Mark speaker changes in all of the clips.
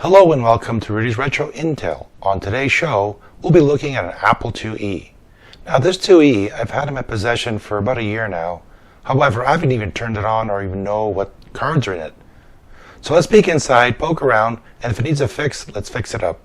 Speaker 1: Hello and welcome to Rudy's Retro Intel. On today's show, we'll be looking at an Apple IIe. Now this IIe, I've had in my possession for about a year now. However, I haven't even turned it on or even know what cards are in it. So let's peek inside, poke around, and if it needs a fix, let's fix it up.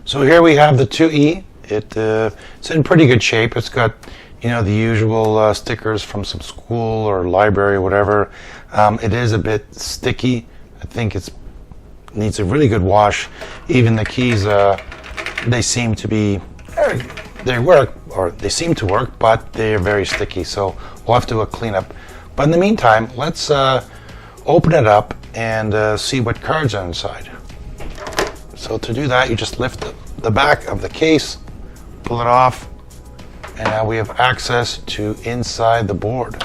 Speaker 1: So here we have the IIe. It's in pretty good shape. It's got, the usual stickers from some school or library or whatever. It is a bit sticky. I think it needs a really good wash. Even the keys, they seem to be, they work, or they seem to work, but they're very sticky. So we'll have to do a cleanup. But in the meantime, let's open it up and see what cards are inside. So to do that, you just lift the back of the case, pull it off, and now we have access to inside the board,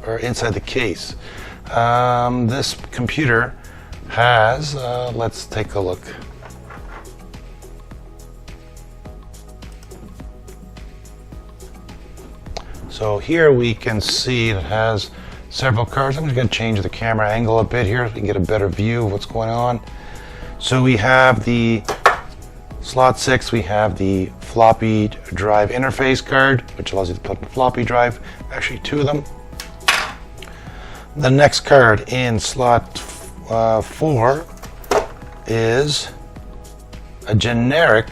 Speaker 1: or inside the case. This computer has, let's take a look. So here we can see it has several cards. I'm just going to change the camera angle a bit here so we can get a better view of what's going on. So we have the slot 6, we have the floppy drive interface card, which allows you to put in a floppy drive, actually 2 of them. The next card in slot 4 is a generic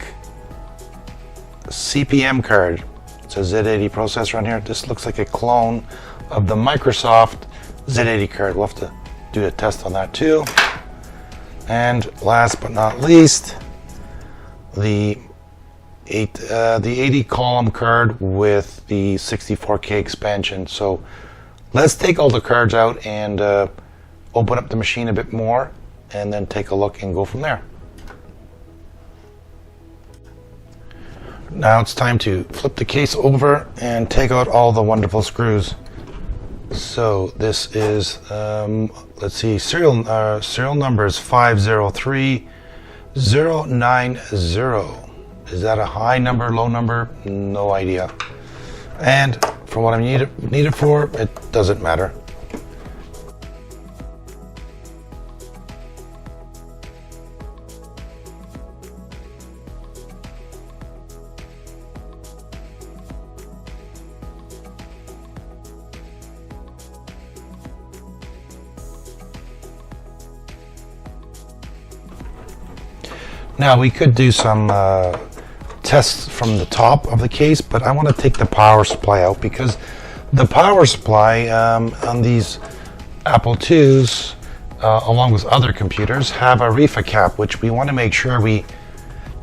Speaker 1: CPM card. It's a Z80 processor on here. This looks like a clone of the Microsoft Z80 card. We'll have to do a test on that too. And last but not least, the 80 column card with the 64K expansion. So let's take all the cards out and open up the machine a bit more and then take a look and go from there. Now it's time to flip the case over and take out all the wonderful screws. So this is, let's see, serial number is 503090. Is that a high number, low number? No idea. And for what I need it for, it doesn't matter. Now we could do some tests from the top of the case, but I want to take the power supply out because the power supply on these Apple IIs, along with other computers, have a reefer cap, which we want to make sure we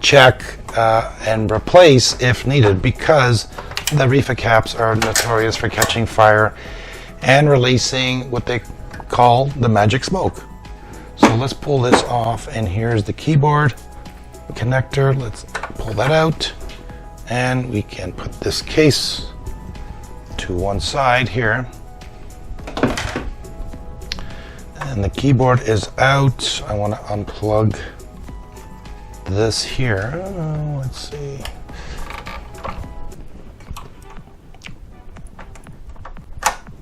Speaker 1: check and replace if needed, because the reefer caps are notorious for catching fire and releasing what they call the magic smoke. So let's pull this off, and here's the keyboard connector. Let's pull that out, and we can put this case to one side here, and the keyboard is out. I want to unplug this here. Let's see.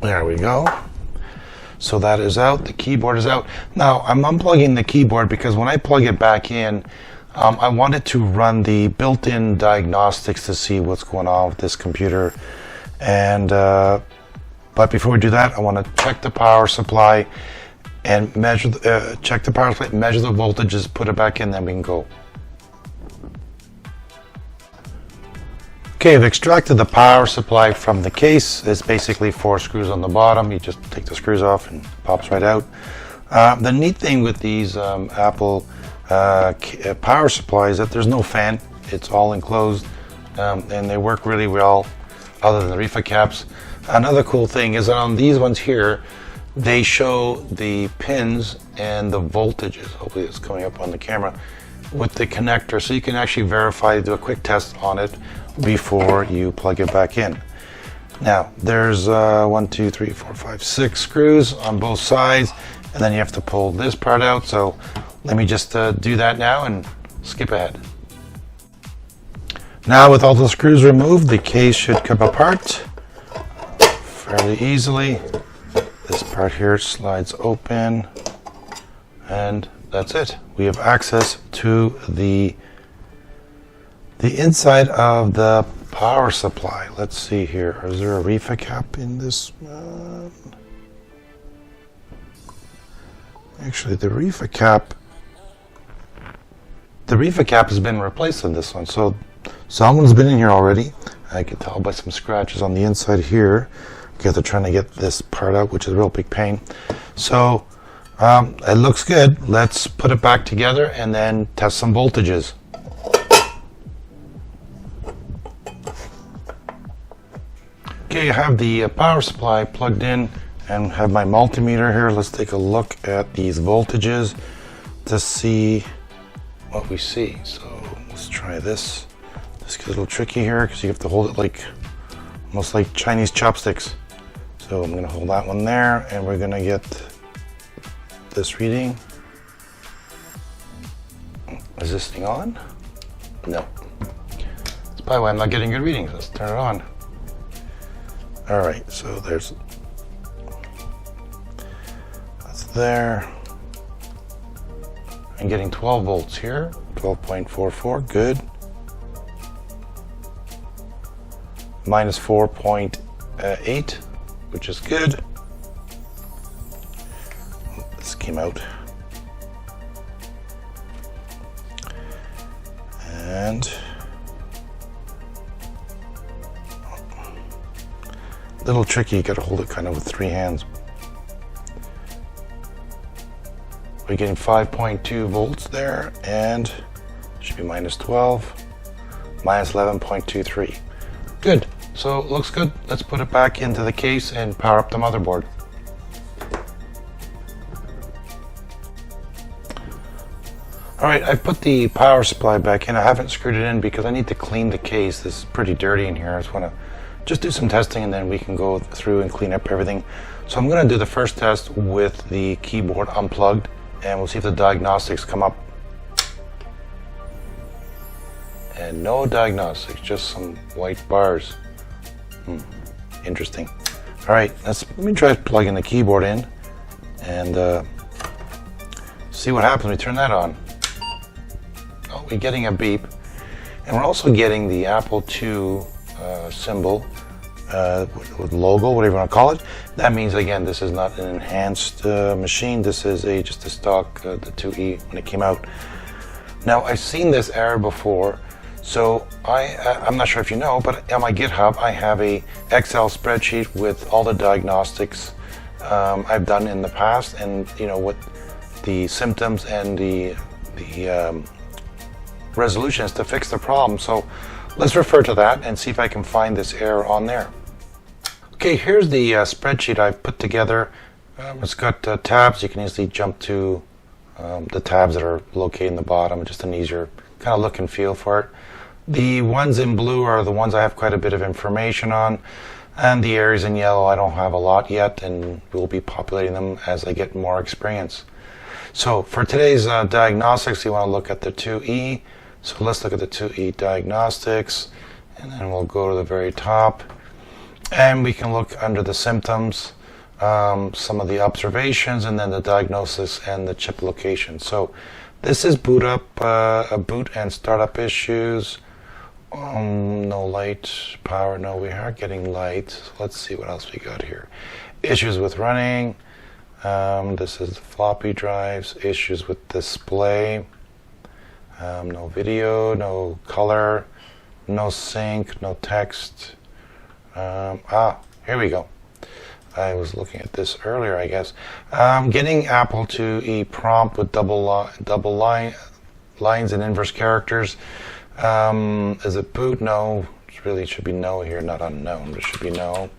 Speaker 1: There we go. So that is out. The keyboard is out. Now I'm unplugging the keyboard because when I plug it back in, I wanted to run the built-in diagnostics to see what's going on with this computer, and but before we do that, I want to check the power supply and measure check the power supply, measure the voltages, put it back in, then we can go. Okay, I've extracted the power supply from the case. It's basically 4 screws on the bottom. You just take the screws off and it pops right out. The neat thing with these Apple power supply is that there's no fan. It's all enclosed, and they work really well other than the reefer caps. Another cool thing is that on these ones here, they show the pins and the voltages. Hopefully it's coming up on the camera with the connector, so you can actually verify, do a quick test on it before you plug it back in. Now there's 1, 2, 3, 4, 5, 6 screws on both sides, and then you have to pull this part out. So let me just do that now and skip ahead. Now with all the screws removed, the case should come apart fairly easily. This part here slides open, and that's it. We have access to the inside of the power supply. Let's see here. Is there a reefer cap in this one? Actually, the reefer cap has been replaced on this one. So someone's been in here already. I can tell by some scratches on the inside here. Okay, they're trying to get this part out, which is a real big pain. So it looks good. Let's put it back together and then test some voltages. Okay, I have the power supply plugged in and have my multimeter here. Let's take a look at these voltages to see what we see. So let's try this. This gets a little tricky here because you have to hold it like almost like Chinese chopsticks. So I'm going to hold that one there, and we're going to get this reading. Is this thing on? No. That's probably why I'm not getting good readings. Let's turn it on. All right, so that's there. I'm getting 12 volts here, 12.44, good. Minus 4.8, which is good. This came out. And a little tricky, you gotta hold it kind of with 3 hands. We're getting 5.2 volts there, and should be minus 12, minus 11.23. Good, so it looks good. Let's put it back into the case and power up the motherboard. All right, I've put the power supply back in. I haven't screwed it in because I need to clean the case. This is pretty dirty in here. I just want to do some testing, and then we can go through and clean up everything. So I'm going to do the first test with the keyboard unplugged, and we'll see if the diagnostics come up. And no diagnostics, just some white bars. Interesting. All right, let me try plugging the keyboard in and see what happens when we turn that on. Oh, we're getting a beep, and we're also getting the Apple II symbol with logo, whatever you want to call it. That means, again, this is not an enhanced machine. This is just a stock, the IIe when it came out. Now, I've seen this error before. So I'm not sure if you know, but on my GitHub, I have a Excel spreadsheet with all the diagnostics I've done in the past, and what the symptoms and the resolutions to fix the problem. So let's refer to that and see if I can find this error on there. Okay, here's the spreadsheet I've put together. It's got tabs. You can easily jump to the tabs that are located in the bottom, just an easier kind of look and feel for it. The ones in blue are the ones I have quite a bit of information on, and the areas in yellow I don't have a lot yet, and we'll be populating them as I get more experience. So for today's diagnostics, you want to look at the IIe. So let's look at the IIe diagnostics, and then we'll go to the very top, and we can look under the symptoms, some of the observations, and then the diagnosis and the chip location. So this is boot and startup issues. No light, power, no, we are getting light. So let's see what else we got here. Issues with running. This is floppy drives. Issues with display. No video, no color, no sync, no text. Here we go. I was looking at this earlier, I guess. Getting Apple IIe prompt with double lines and inverse characters. Is it boot? No. It really should be no here, not unknown, but it should be no.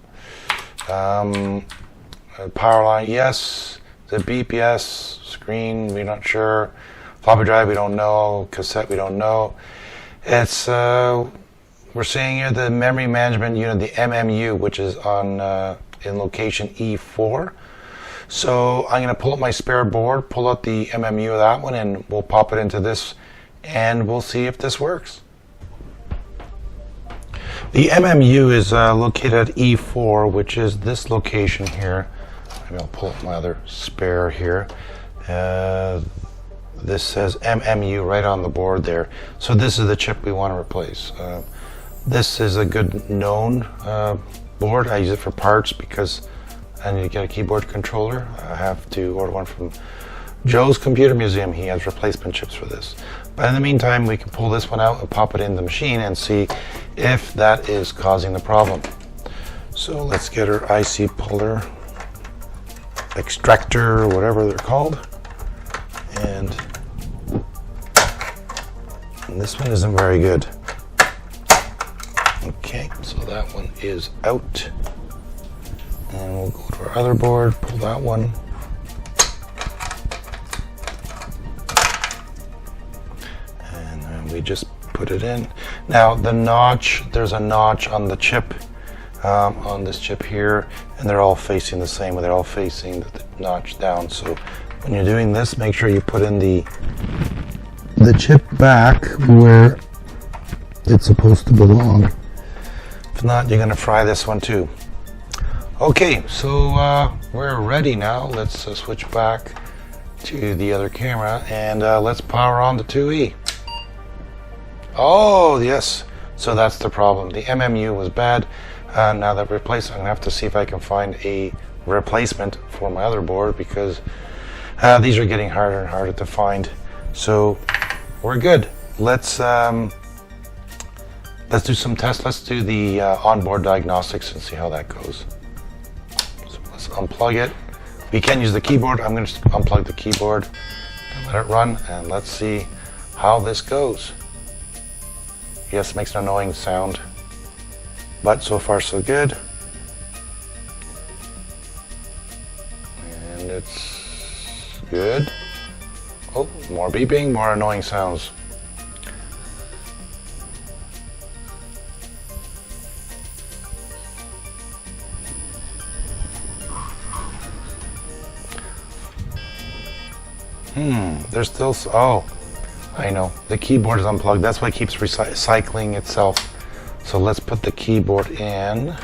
Speaker 1: Power line, yes. Is it beep? Yes. Screen, we're not sure. Floppy drive, we don't know. Cassette, we don't know. It's we're seeing here the memory management unit, the MMU, which is on in location E4. So I'm going to pull up my spare board, pull out the MMU of that one, and we'll pop it into this, and we'll see if this works. The MMU is located at E4, which is this location here. Maybe I'll pull up my other spare here. This says MMU right on the board there. So this is the chip we want to replace. This is a good known board. I use it for parts because I need to get a keyboard controller. I have to order one from Joe's Computer Museum. He has replacement chips for this. But in the meantime, we can pull this one out and pop it in the machine and see if that is causing the problem. So let's get our IC puller, extractor, or whatever they're called. And this one isn't very good. Okay, so that one is out. And we'll go to our other board, pull that one. And then we just put it in. Now the notch, there's a notch on the chip, on this chip here, and they're all facing the same way. They're all facing the notch down. So when you're doing this, make sure you put in the chip back where it's supposed to belong. If not, you're going to fry this one too. Okay, so we're ready now. Let's switch back to the other camera and let's power on the 2E. Oh, yes. So that's the problem. The MMU was bad. Now that replaced, I'm going to have to see if I can find a replacement for my other board because these are getting harder and harder to find. So we're good. Let's do some tests. Let's do the onboard diagnostics and see how that goes. So let's unplug it. We can use the keyboard. I'm going to unplug the keyboard and let it run, and let's see how this goes. Yes, it makes an annoying sound, but so far so good. And it's good. Oh, more beeping, more annoying sounds. There's still, oh, I know, the keyboard is unplugged. That's why it keeps recycling itself. So let's put the keyboard in and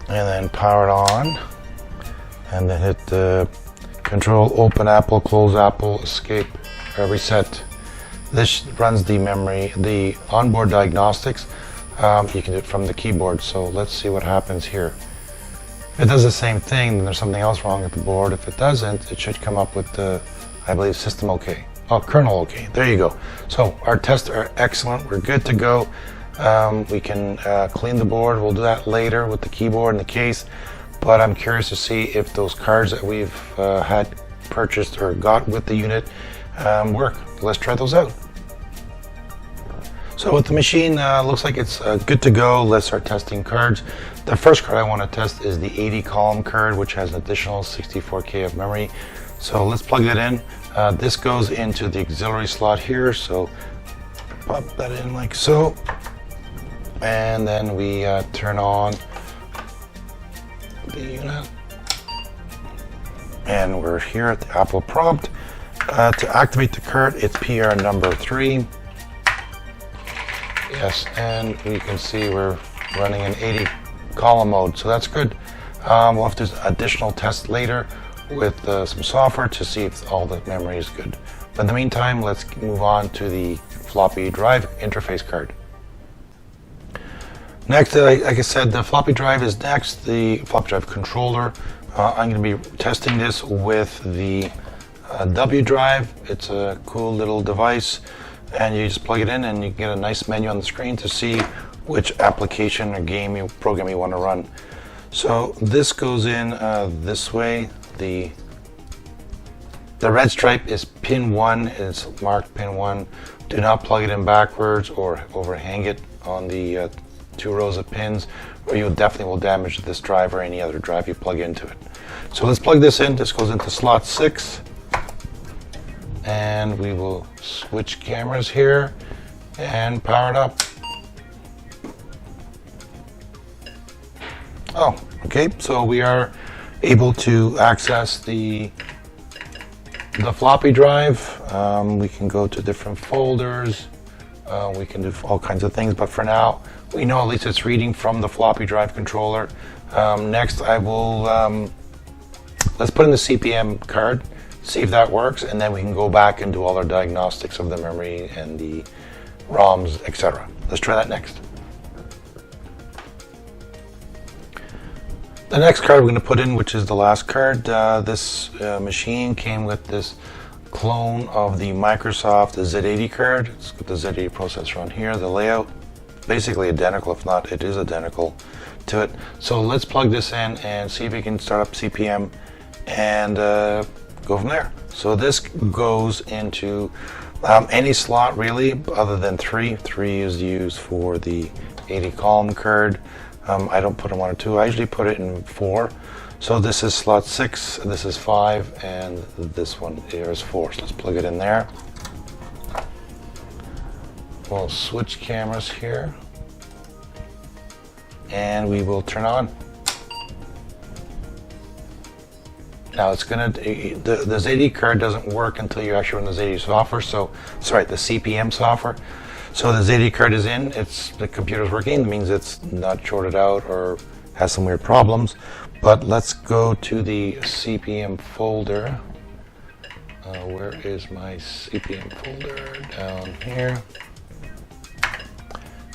Speaker 1: then power it on, and then hit the control, open Apple, close Apple, escape, reset. This runs the memory, the onboard diagnostics. You can do it from the keyboard. So let's see what happens here. If it does the same thing, then there's something else wrong with the board. If it doesn't, it should come up with the, I believe, system OK. Oh, kernel OK. There you go. So our tests are excellent. We're good to go. We can clean the board. We'll do that later with the keyboard and the case. But I'm curious to see if those cards that we've had purchased or got with the unit work. Let's try those out. So with the machine, looks like it's good to go. Let's start testing cards. The first card I want to test is the 80 column card, which has an additional 64K of memory. So let's plug that in. This goes into the auxiliary slot here. So pop that in like so. And then we turn on the unit. And we're here at the Apple prompt. To activate the card, it's PR number 3. Yes, and we can see we're running in 80 column mode, so that's good. We'll have to do additional tests later with some software to see if all the memory is good. But in the meantime, let's move on to the floppy drive interface card. Next, like I said, the floppy drive is next, the floppy drive controller. I'm going to be testing this with the W drive. It's a cool little device, and you just plug it in and you get a nice menu on the screen to see which application or game program you want to run. So this goes in this way. The red stripe is pin 1. It's marked pin 1. Do not plug it in backwards or overhang it on the 2 rows of pins, or you definitely will damage this drive or any other drive you plug into it. So let's plug this in. This goes into slot 6. And we will switch cameras here and power it up. Oh, okay, so we are able to access the floppy drive. We can go to different folders. We can do all kinds of things, but for now, we know at least it's reading from the floppy drive controller. Next, I will, let's put in the CPM card, see if that works, and then we can go back and do all our diagnostics of the memory and the ROMs, etc. Let's try that next. The next card we're going to put in, which is the last card, this machine came with this clone of the Microsoft Z80 card. It's got the Z80 processor on here. The layout basically identical, if not it is identical to it. So let's plug this in and see if we can start up CPM and go from there. So this goes into any slot really, other than 3. 3 is used for the 80 column card. I don't put them on a 2. I usually put it in 4. So this is slot 6, this is 5, and this one here is 4. So let's plug it in there. We'll switch cameras here, and we will turn on. Now it's gonna, the Z80 card doesn't work until you actually run the Z80 software. So, sorry, the CPM software. So the Z80 card is in, the computer's working. It means it's not shorted out or has some weird problems. But let's go to the CPM folder. Where is my CPM folder? Down here.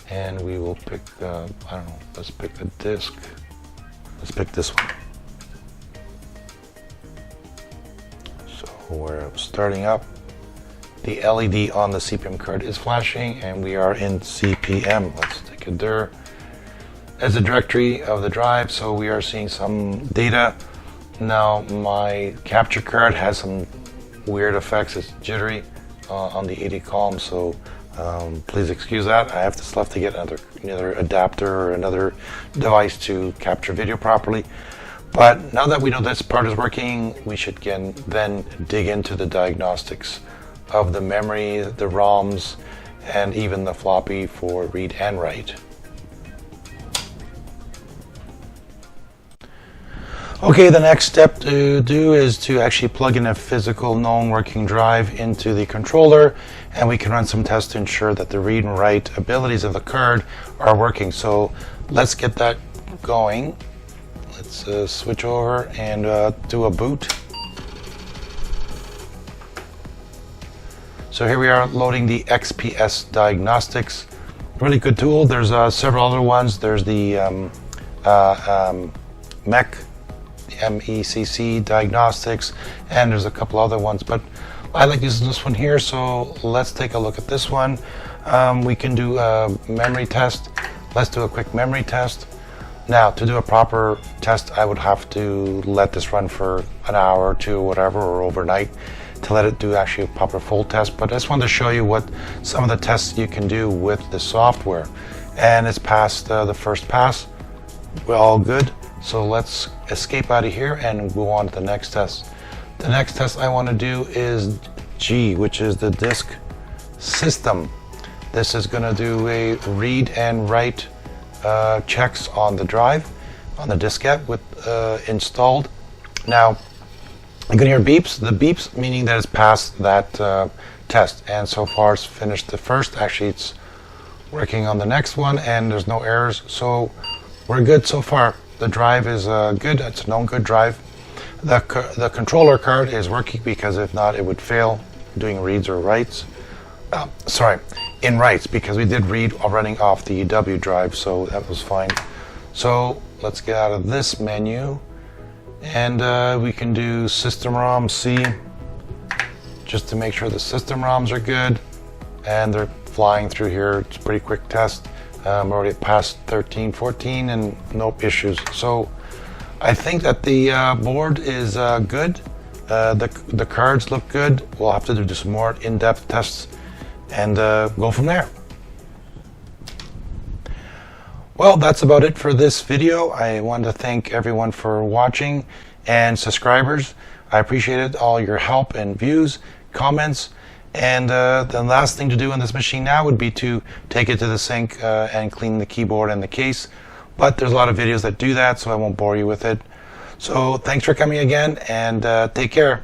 Speaker 1: And we will pick, I don't know, let's pick a disk. Let's pick this one. So we're starting up. The LED on the CPM card is flashing, and we are in CPM. Let's take a dir as a directory of the drive, so we are seeing some data. Now my capture card has some weird effects. It's jittery on the 80 column, so please excuse that. I still have to get another adapter or another device to capture video properly. But now that we know this part is working, we should then dig into the diagnostics of the memory, the ROMs, and even the floppy for read and write. Okay, the next step to do is to actually plug in a physical known working drive into the controller, and we can run some tests to ensure that the read and write abilities of the card are working. So let's get that going. Let's switch over and do a boot. So here we are loading the XPS Diagnostics. Really good tool. There's several other ones. There's the MECC Diagnostics, and there's a couple other ones, but I like using this one here, so let's take a look at this one. We can do a memory test. Let's do a quick memory test. Now, to do a proper test, I would have to let this run for an hour or two, or whatever, or overnight, to let it do actually a proper full test. But I just wanted to show you what some of the tests you can do with the software. And it's passed the first pass. We're all good. So let's escape out of here and go on to the next test. The next test I want to do is G, which is the disk system. This is going to do a read and write checks on the drive, on the diskette with installed. Now, you can hear beeps. The beeps meaning that it's passed that test, and so far it's finished the first. Actually, it's working on the next one, and there's no errors, so we're good so far. The drive is good. It's a known good drive. The controller card is working, because if not, it would fail doing reads or writes. In writes, because we did read running off the W drive, so that was fine. So let's get out of this menu, and we can do System ROM C, just to make sure the system ROMs are good, and they're flying through here. It's a pretty quick test. I'm already past 13, 14, and no issues. So I think that the board is good. The cards look good. We'll have to do some more in-depth tests and go from there. Well, that's about it for this video. I want to thank everyone for watching, and subscribers. I appreciate it, all your help and views, comments. And the last thing to do on this machine now would be to take it to the sink and clean the keyboard and the case. But there's a lot of videos that do that, so I won't bore you with it. So thanks for coming again, and take care.